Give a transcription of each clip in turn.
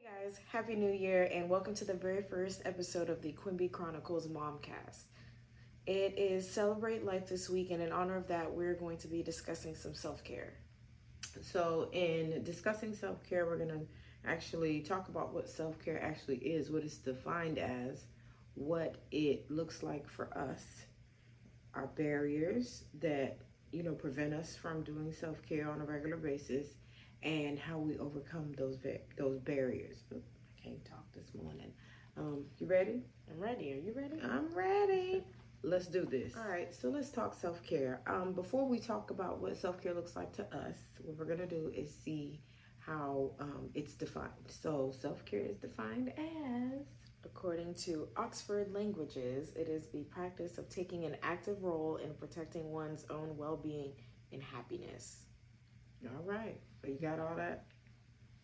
Guys, Happy New Year and welcome to the very first episode of the Quimby Chronicles Momcast. It is Celebrate Life this week, and in honor of that, we're going to be discussing some self-care. So, in discussing self-care, we're going to actually talk about what self-care actually is, what it's defined as, what it looks like for us, our barriers that, prevent us from doing self-care on a regular basis, and how we overcome those barriers. I can't talk this morning. You ready? I'm ready. Are you ready? I'm ready. Let's do this. All right, so let's talk self-care. Before we talk about what self-care looks like to us, what we're going to do is see how it's defined. So self-care is defined as, according to Oxford Languages, it is the practice of taking an active role in protecting one's own well-being and happiness. All right, so you got all that?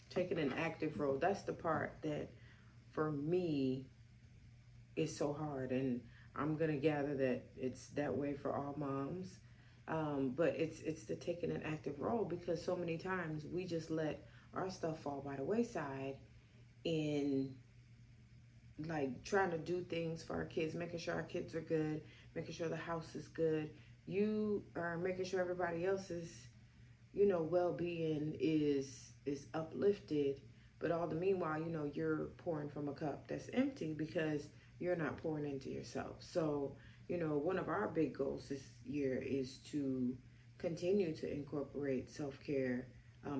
Taking an active role. That's the part that, for me, is so hard, and I'm gonna gather that it's that way for all moms. But it's the taking an active role, because so many times we just let our stuff fall by the wayside in like trying to do things for our kids, making sure our kids are good, making sure the house is good. You are making sure everybody else's, well-being is uplifted, but all the meanwhile, you're pouring from a cup that's empty because you're not pouring into yourself. So, one of our big goals this year is to continue to incorporate self-care,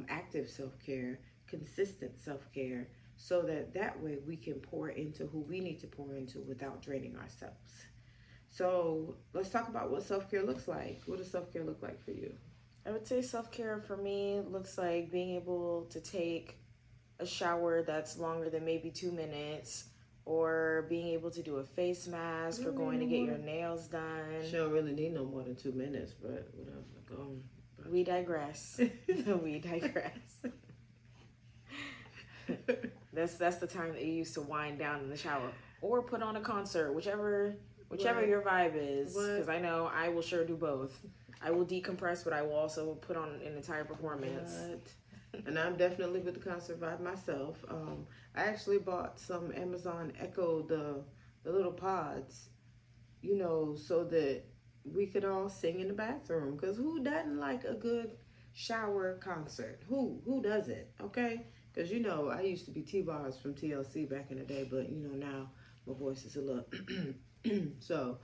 active self-care, consistent self-care, so that way we can pour into who we need to pour into without draining ourselves. So let's talk about what self-care looks like. What does self-care look like for you? I would say self-care for me looks like being able to take a shower that's longer than maybe 2 minutes, or being able to do a face mask, or going to get your nails done. She don't really need no more than 2 minutes, but whatever. Go on. We digress. We digress. That's the time that you used to wind down in the shower or put on a concert, whichever your vibe is. Because I know I will sure do both. I will decompress, but I will also put on an entire performance. And I'm definitely with the concert vibe myself. I actually bought some Amazon Echo, the little pods, so that we could all sing in the bathroom. Because who doesn't like a good shower concert? Who doesn't? Okay? Because, I used to be T-Bars from TLC back in the day, but, now my voice is a little... So,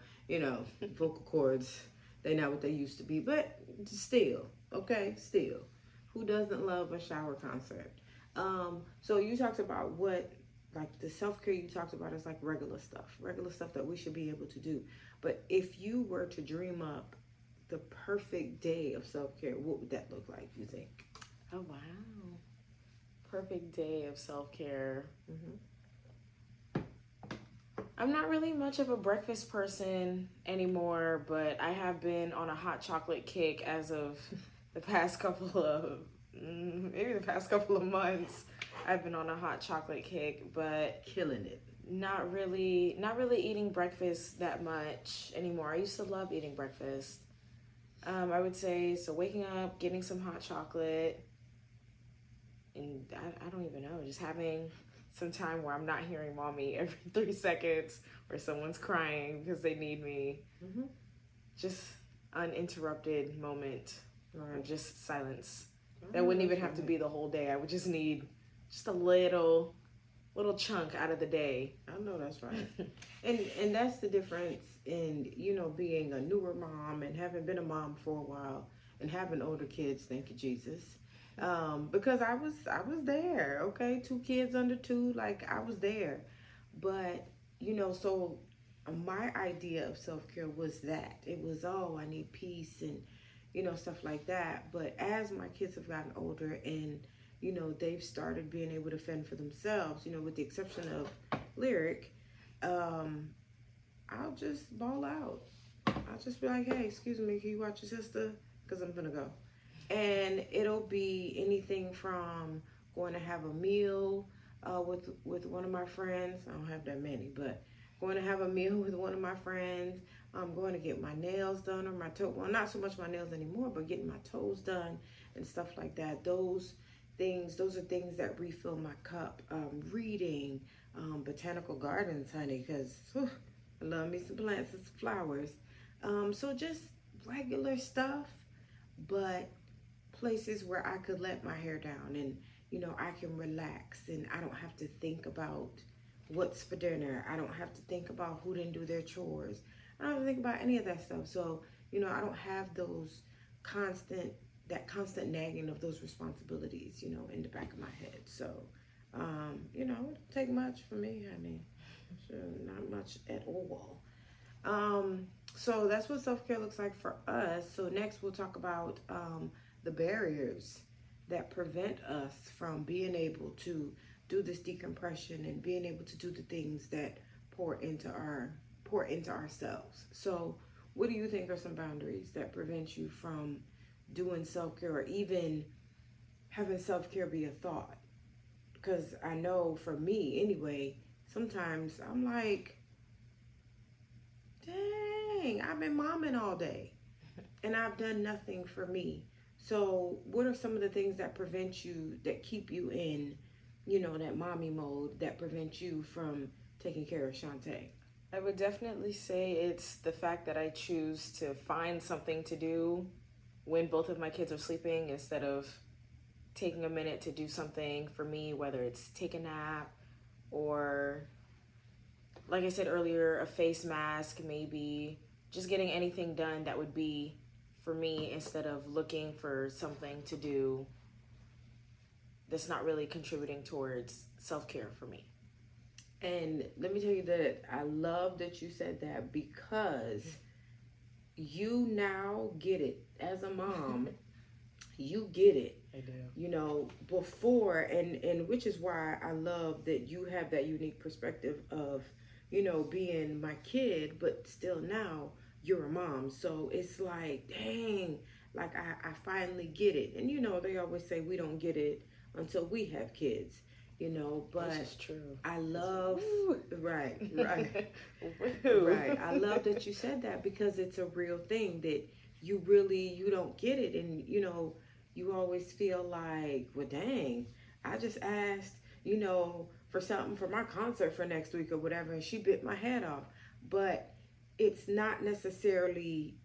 vocal cords, they're not what they used to be. But still, okay? Still. Who doesn't love a shower concert? So you talked about the self-care you talked about is like regular stuff that we should be able to do. But if you were to dream up the perfect day of self-care, what would that look like, you think? Oh, wow. Perfect day of self-care. I'm not really much of a breakfast person anymore, but I have been on a hot chocolate kick as of the past couple of months. I've been on a hot chocolate kick, but killing it. Not really eating breakfast that much anymore. I used to love eating breakfast. I would say, so waking up, getting some hot chocolate, and I don't even know, just having some time where I'm not hearing mommy every 3 seconds, or someone's crying because they need me. Just uninterrupted moment, or just silence. That wouldn't even have to be the whole day. I would just need just a little chunk out of the day. I know that's right. and that's the difference in, being a newer mom and having been a mom for a while and having older kids, thank you, Jesus. Because I was there, okay? 2 kids under 2, like I was there. But, so my idea of self-care was that. It was, I need peace and, stuff like that. But as my kids have gotten older and, they've started being able to fend for themselves, with the exception of Lyric, I'll just ball out. I'll just be like, hey, excuse me, can you watch your sister? Because I'm gonna go. And it'll be anything from going to have a meal with one of my friends. I don't have that many, but going to have a meal with one of my friends. I'm going to get my nails done, or my toe. Well, not so much my nails anymore, but getting my toes done and stuff like that. Those things. Those are things that refill my cup. Reading, botanical gardens, honey, because I love me some plants and some flowers. So just regular stuff, but places where I could let my hair down and, I can relax and I don't have to think about what's for dinner. I don't have to think about who didn't do their chores. I don't have to think about any of that stuff. So, I don't have that constant nagging of those responsibilities, in the back of my head. So, it don't take much for me, honey. Sure, not much at all. So that's what self-care looks like for us. So next we'll talk about the barriers that prevent us from being able to do this decompression and being able to do the things that pour into ourselves. So what do you think are some boundaries that prevent you from doing self-care or even having self-care be a thought? Because I know for me anyway, sometimes I'm like, dang, I've been momming all day and I've done nothing for me. So what are some of the things that keep you in, that mommy mode, that prevent you from taking care of Shantae? I would definitely say it's the fact that I choose to find something to do when both of my kids are sleeping instead of taking a minute to do something for me, whether it's take a nap or, like I said earlier, a face mask, maybe just getting anything done that would be for me instead of looking for something to do that's not really contributing towards self-care for me. And let me tell you that I love that you said that, because you now get it as a mom. You get it. I do. Before, and which is why I love that you have that unique perspective of, being my kid, but still now you're a mom. So it's like, dang, like I finally get it. And they always say we don't get it until we have kids, but this is true. I love, right. Right. I love that you said that, because it's a real thing that you don't get it. And, you always feel like, well, dang, I just asked, for something for my concert for next week or whatever, and she bit my head off. But it's not necessarily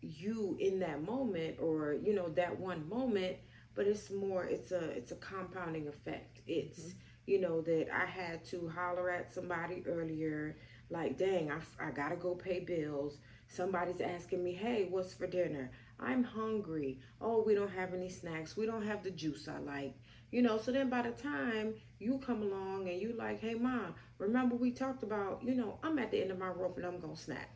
you in that moment or, that one moment, but it's a compounding effect. It's, that I had to holler at somebody earlier, like, dang, I gotta go pay bills. Somebody's asking me, hey, what's for dinner? I'm hungry. Oh, we don't have any snacks. We don't have the juice I like. So then by the time you come along and you like, hey, Mom, remember we talked about, I'm at the end of my rope and I'm going to snap.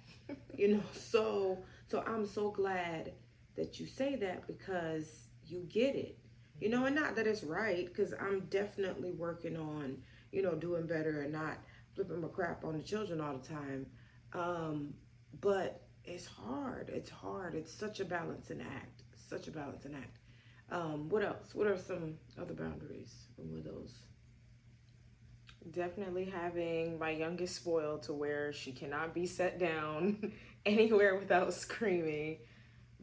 So I'm so glad that you say that, because you get it. And not that it's right, because I'm definitely working on, doing better and not flipping my crap on the children all the time. But it's hard. It's such a balancing act. What else? What are some other boundaries? What are those? Definitely having my youngest spoiled to where she cannot be set down anywhere without screaming.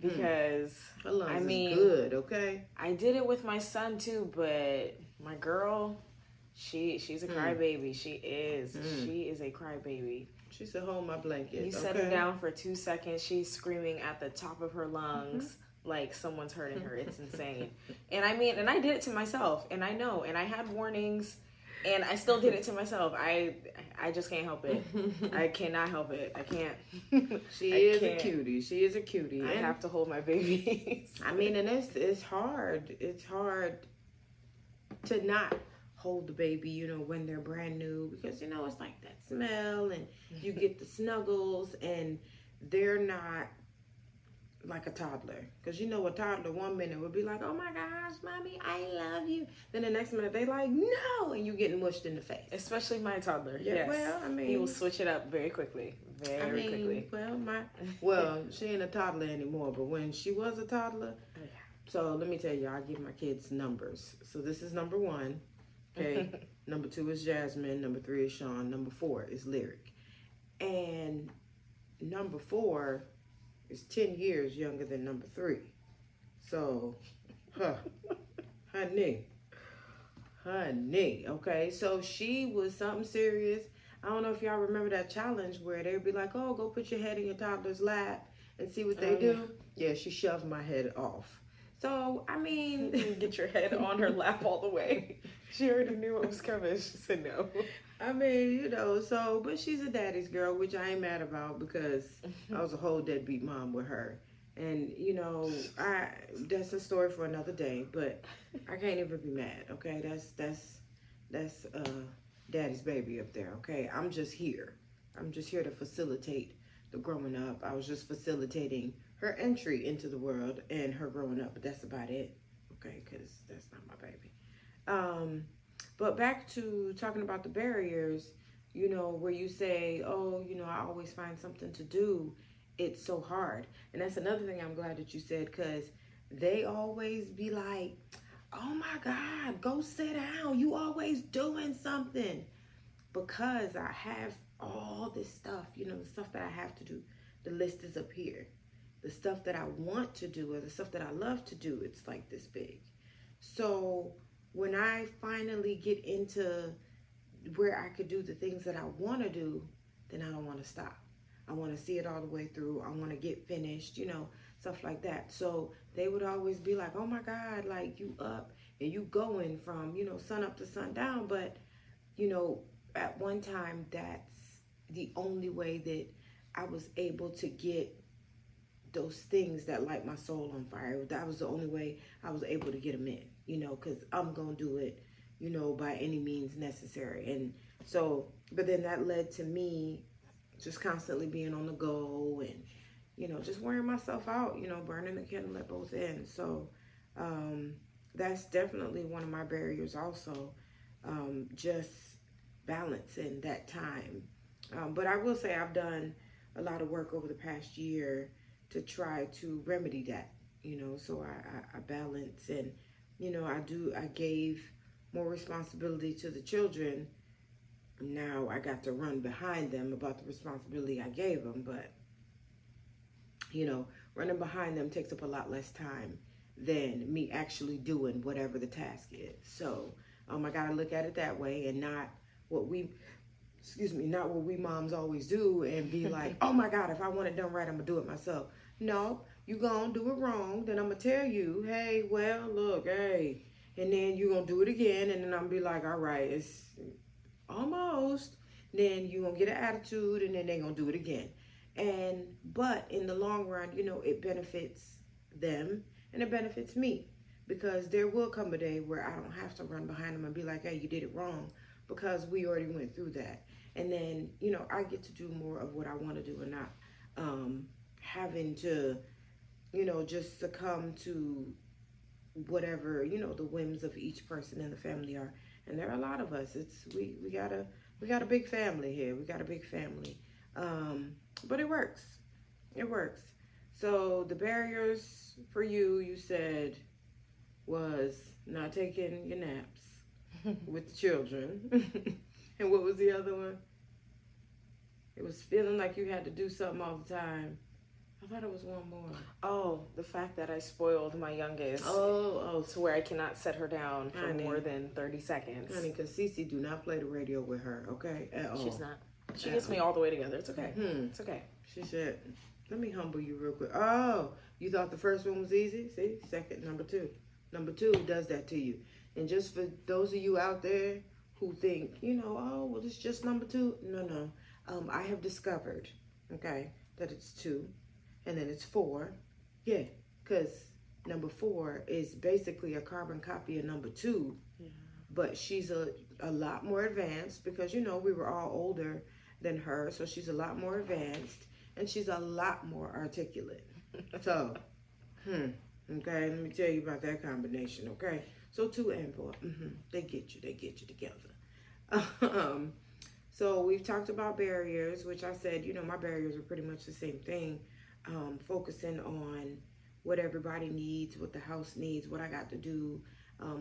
Because I mean, good, okay. I did it with my son too, but my girl, she's a crybaby. She is a crybaby. She said, "Hold my blanket." You set her down for 2 seconds, she's screaming at the top of her lungs like someone's hurting her. It's insane. And I did it to myself, and I know, and I had warnings, and I still did it to myself. I just can't help it. I cannot help it. I can't. She is a cutie. I have to hold my babies. And it's hard. It's hard to not hold the baby, when they're brand new, because, it's like that smell, and you get the snuggles, and they're not like a toddler. Because, a toddler 1 minute would be like, oh my gosh, Mommy, I love you. Then the next minute they like, no, and you getting mushed in the face. Especially my toddler. Yeah, yes. Well, he will switch it up very quickly. Quickly. Well, she ain't a toddler anymore, but when she was a toddler, so let me tell you, I give my kids numbers. So this is number 1. Okay. Number 2 is Jasmine. Number 3 is Sean. Number 4 is Lyric. And number 4 is 10 years younger than number 3. So, honey, honey. Okay, so she was something serious. I don't know if y'all remember that challenge where they'd be like, "Oh, go put your head in your toddler's lap and see what they do." Yeah, she shoved my head off. So I mean, get your head on her lap all the way. She already knew what was coming. She said no. I mean, so, but she's a daddy's girl, which I ain't mad about because I was a whole deadbeat mom with her. And, that's a story for another day, but I can't even be mad, okay? That's daddy's baby up there, okay? I'm just here. I'm just here to facilitate the growing up. I was just facilitating her entry into the world and her growing up, but that's about it, okay? Because that's not my baby. But back to talking about the barriers, where you say, oh, I always find something to do. It's so hard. And that's another thing I'm glad that you said, because they always be like, oh my God, go sit down. You always doing something. Because I have all this stuff, the stuff that I have to do. The list is up here. The stuff that I want to do or the stuff that I love to do, it's like this big. So when I finally get into where I could do the things that I want to do, then I don't want to stop. I want to see it all the way through. I want to get finished, stuff like that. So they would always be like, oh my God, like you up and you going from, sun up to sundown. But, at one time, that's the only way that I was able to get those things that light my soul on fire. That was the only way I was able to get them in, because I'm going to do it, by any means necessary. And so, but then that led to me just constantly being on the go and, just wearing myself out, burning the candle at both ends. So that's definitely one of my barriers also, just balancing that time. But I will say I've done a lot of work over the past year to try to remedy that, so I balance and, I gave more responsibility to the children. Now I got to run behind them about the responsibility I gave them, but, running behind them takes up a lot less time than me actually doing whatever the task is. So I got to look at it that way and not what we moms always do and be like, oh my God, if I want it done right, I'm going to do it myself. No, you going to do it wrong. Then I'm going to tell you, hey, well, look, hey. And then you're going to do it again. And then I'm going to be like, all right, it's almost. Then you're going to get an attitude and then they're going to do it again. But in the long run, it benefits them and it benefits me. Because there will come a day where I don't have to run behind them and be like, hey, you did it wrong. Because we already went through that. And then, I get to do more of what I want to do and not having to, just succumb to whatever, the whims of each person in the family are. And there are a lot of us. We got a big family here. We got a big family. But it works. It works. So the barriers for you said, was not taking your naps with the children. And what was the other one? It was feeling like you had to do something all the time. I thought it was one more. Oh, the fact that I spoiled my youngest. Oh. To where I cannot set her down for more than 30 seconds. Honey, because Cece do not play the radio with her, okay? At all. She's not. She gets me all the way together. It's okay. It's okay. She said, let me humble you real quick. Oh, you thought the first one was easy? See? Second, number two. Number two does that to you. And just for those of you out there who think, oh, well, it's just number two. No. I have discovered, okay, that it's 2. And then it's 4. Yeah, because number 4 is basically a carbon copy of number 2. Yeah. But she's a lot more advanced because, we were all older than her. So she's a lot more advanced. And she's a lot more articulate. So, okay, let me tell you about that combination, okay? So 2 and 4, they get you together. So we've talked about barriers, which I said, my barriers are pretty much the same thing. Focusing on what everybody needs, what the house needs, what I got to do.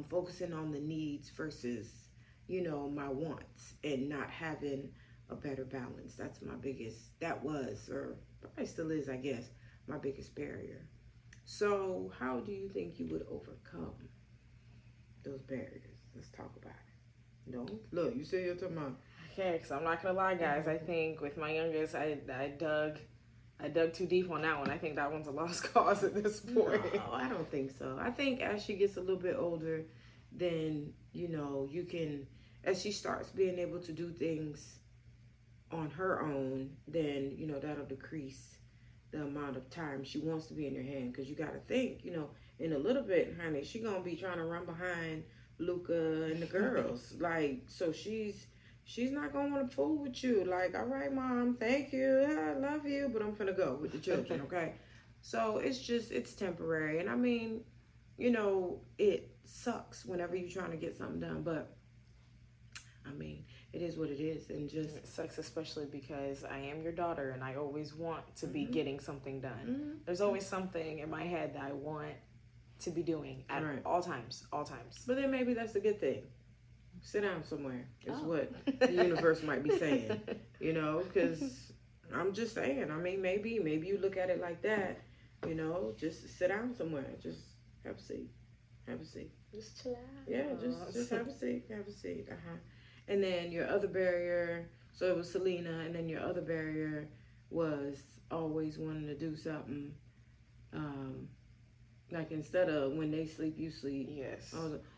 Focusing on the needs versus, my wants and not having a better balance. That was, or probably still is, I guess, my biggest barrier. So how do you think you would overcome those those barriers. Let's talk about it. Don't look. You say you're talking about. Okay, because I'm not gonna lie, guys. I think with my youngest, I dug too deep on that one. I think that one's a lost cause at this point. No, I don't think so. I think as she gets a little bit older, then you can, as she starts being able to do things on her own, then that'll decrease the amount of time she wants to be in your hand. Because you got to think, in a little bit, honey, she gonna be trying to run behind Luca and the girls. Like, so she's not gonna want to fool with you. Like, all right, mom, thank you, I love you, but I'm gonna go with the children, okay? So it's temporary, and I mean, it sucks whenever you're trying to get something done, but I mean, it is what it is, and just it sucks, especially because I am your daughter, and I always want to be getting something done. Mm-hmm. There's always something in my head that I want to be doing at all times. But then maybe that's a good thing. Sit down somewhere is what the universe might be saying, because I'm just saying. I mean, maybe you look at it like that, just sit down somewhere, just have a seat. Just chill out. Yeah, just have a seat. And then your other barrier, so it was Selena, and then your other barrier was always wanting to do something. Like instead of when they sleep, you sleep. Yes.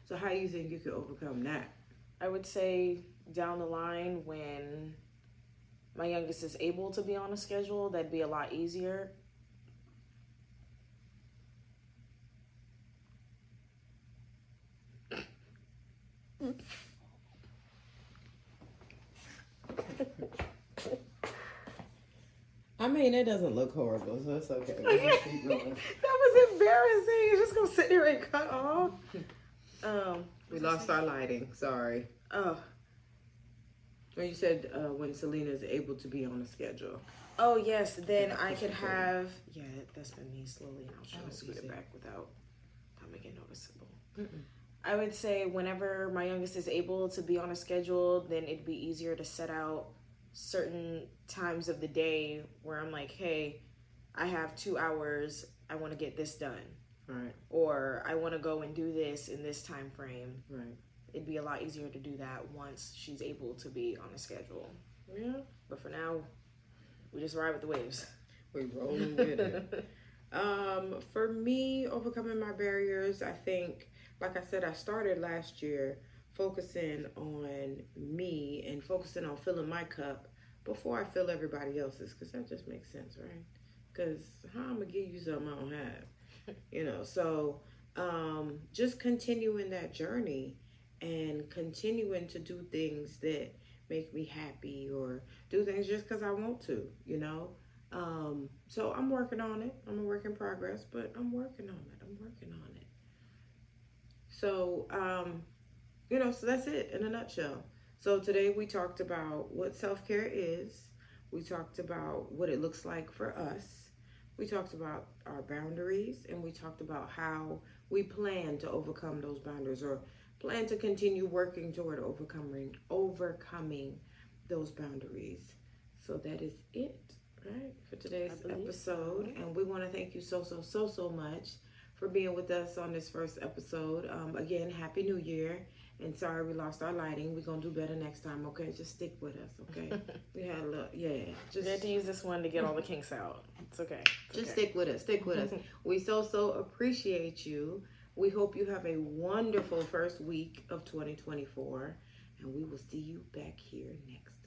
So how do you think you could overcome that? I would say down the line when my youngest is able to be on a schedule, that'd be a lot easier. I mean, it doesn't look horrible, so it's okay. We'll just keep going. That was embarrassing. You're just gonna sit there and cut off. We lost our lighting. Sorry. Oh. When you said when Selena is able to be on a schedule. Oh yes, then I could have. Yeah, that's been me slowly, and I was trying to scoot it back without making it noticeable. Mm-mm. I would say whenever my youngest is able to be on a schedule, then it'd be easier to set out certain times of the day where I'm like, hey, I have 2 hours, I want to get this done. Right. Or I want to go and do this in this time frame. Right. It'd be a lot easier to do that once she's able to be on a schedule. Yeah. But for now, we just ride with the waves. We rolling with it. For me, overcoming my barriers, I think, like I said, I started last year focusing on me and focusing on filling my cup before I fill everybody else's, because that just makes sense, right? Because how I'm gonna give you something I don't have, so just continuing that journey and continuing to do things that make me happy or do things just because I want to, so I'm working on it. I'm a work in progress, but I'm working on it. So, so that's it in a nutshell. So today we talked about what self-care is. We talked about what it looks like for us. We talked about our boundaries, and we talked about how we plan to overcome those boundaries or plan to continue working toward overcoming those boundaries. So that is it, right, for today's episode. And we want to thank you so much for being with us on this first episode. Again, Happy New Year. And sorry we lost our lighting. We're going to do better next time, okay? Just stick with us, okay? We had a little, Just had to use this one to get all the kinks out. It's okay. Just stick with us. We so appreciate you. We hope you have a wonderful first week of 2024. And we will see you back here next